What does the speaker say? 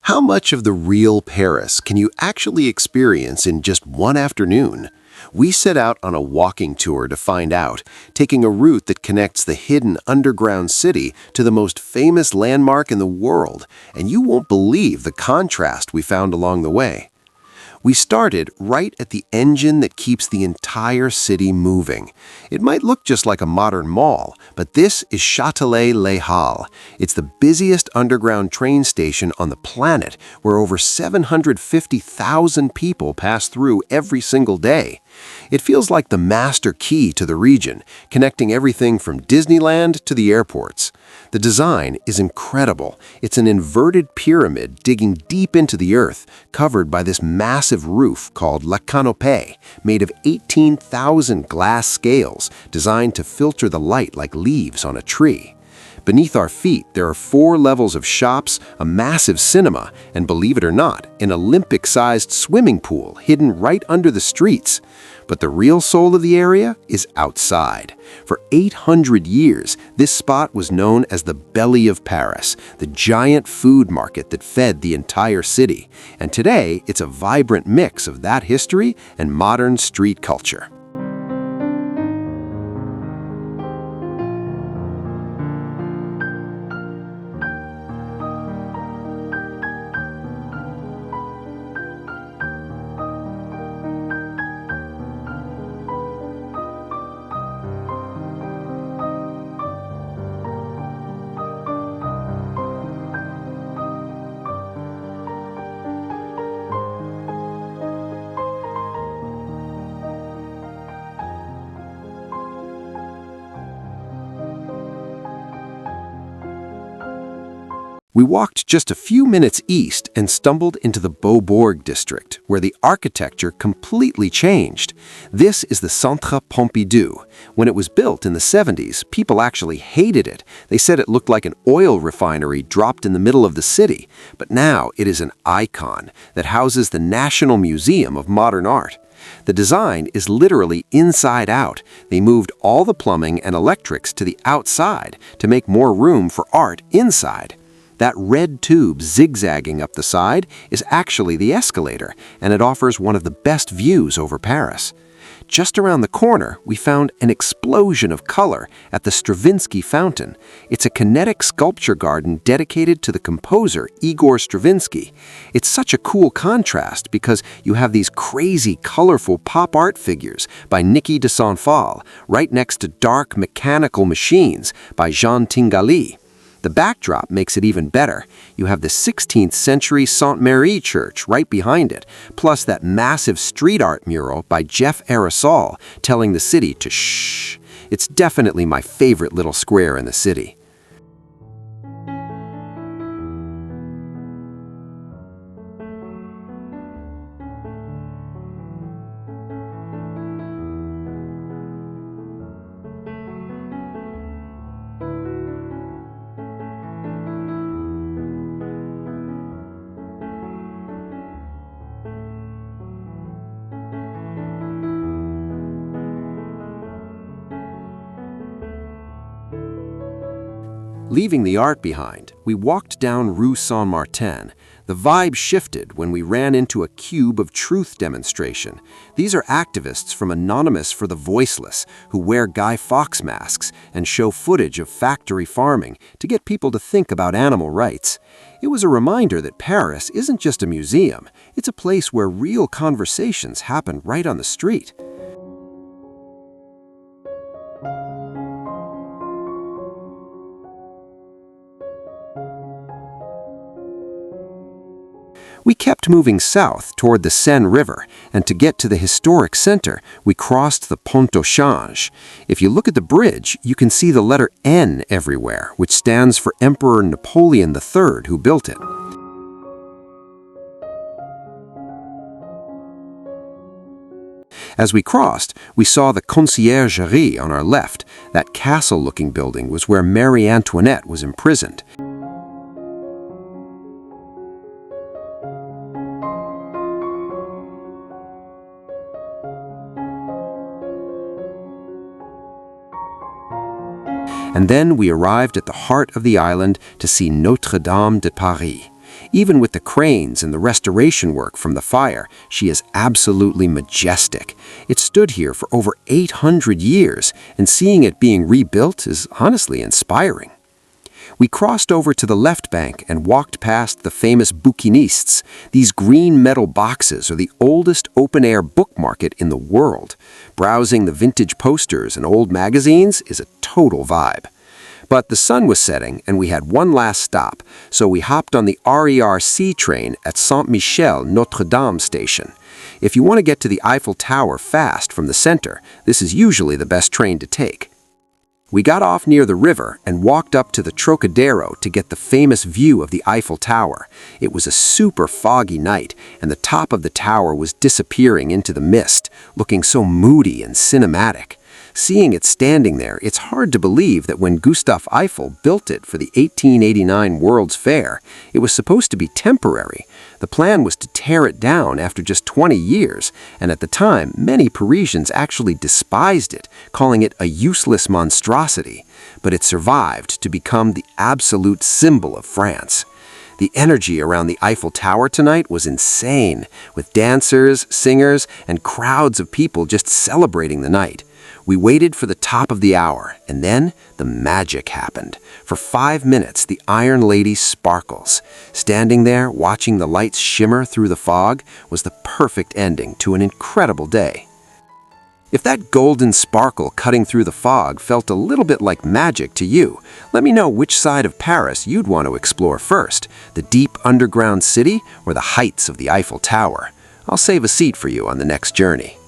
How much of the real Paris can you actually experience in just one afternoon? We set out on a walking tour to find out, taking a route that connects the hidden underground city to the most famous landmark in the world, and you won't believe the contrast we found along the way. We started right at the engine that keeps the entire city moving. It might look just like a modern mall, but this is Châtelet-Les Halles. It's the busiest underground train station on the planet, where over 750,000 people pass through every single day. It feels like the master key to the region, connecting everything from Disneyland to the airports. The design is incredible. It's an inverted pyramid digging deep into the earth, covered by this massive roof called La Canopée, made of 18,000 glass scales designed to filter the light like leaves on a tree. Beneath our feet, there are 4 levels of shops, a massive cinema, and believe it or not, an Olympic-sized swimming pool hidden right under the streets. But the real soul of the area is outside. For 800 years, this spot was known as the Belly of Paris, the giant food market that fed the entire city. And today, it's a vibrant mix of that history and modern street culture. We walked just a few minutes east and stumbled into the Beaubourg district, where the architecture completely changed. This is the Centre Pompidou. When it was built in the 70s, people actually hated it. They said it looked like an oil refinery dropped in the middle of the city. But now it is an icon that houses the National Museum of Modern Art. The design is literally inside out. They moved all the plumbing and electrics to the outside to make more room for art inside. That red tube zigzagging up the side is actually the escalator, and it offers one of the best views over Paris. Just around the corner, we found an explosion of color at the Stravinsky Fountain. It's a kinetic sculpture garden dedicated to the composer Igor Stravinsky. It's such a cool contrast because you have these crazy, colorful pop art figures by Niki de Saint-Phal right next to dark mechanical machines by Jean Tinguely. The backdrop makes it even better. You have the 16th century Sainte-Marie church right behind it, plus that massive street art mural by Jeff Aerosol telling the city to shh. It's definitely my favorite little square in the city. Leaving the art behind, we walked down Rue Saint-Martin. The vibe shifted when we ran into a Cube of Truth demonstration. These are activists from Anonymous for the Voiceless who wear Guy Fawkes masks and show footage of factory farming to get people to think about animal rights. It was a reminder that Paris isn't just a museum, it's a place where real conversations happen right on the street. We kept moving south toward the Seine River, and to get to the historic center, we crossed the Pont au Change. If you look at the bridge, you can see the letter N everywhere, which stands for Emperor Napoleon III, who built it. As we crossed, we saw the Conciergerie on our left. That castle-looking building was where Marie Antoinette was imprisoned. And then we arrived at the heart of the island to see Notre-Dame de Paris. Even with the cranes and the restoration work from the fire, she is absolutely majestic. It stood here for over 800 years, and seeing it being rebuilt is honestly inspiring. We crossed over to the left bank and walked past the famous bouquinistes. These green metal boxes are the oldest open-air book market in the world. Browsing the vintage posters and old magazines is a total vibe. But the sun was setting and we had one last stop, so we hopped on the RERC train at Saint-Michel Notre-Dame station. If you want to get to the Eiffel Tower fast from the center, this is usually the best train to take. We got off near the river and walked up to the Trocadero to get the famous view of the Eiffel Tower. It was a super foggy night, and the top of the tower was disappearing into the mist, looking so moody and cinematic. Seeing it standing there, it's hard to believe that when Gustave Eiffel built it for the 1889 World's Fair, it was supposed to be temporary. The plan was to tear it down after just 20 years, and at the time, many Parisians actually despised it, calling it a useless monstrosity. But it survived to become the absolute symbol of France. The energy around the Eiffel Tower tonight was insane, with dancers, singers, and crowds of people just celebrating the night. We waited for the top of the hour, and then the magic happened. For 5 minutes, the Iron Lady sparkles. Standing there, watching the lights shimmer through the fog, was the perfect ending to an incredible day. If that golden sparkle cutting through the fog felt a little bit like magic to you, let me know which side of Paris you'd want to explore first, the deep underground city or the heights of the Eiffel Tower. I'll save a seat for you on the next journey.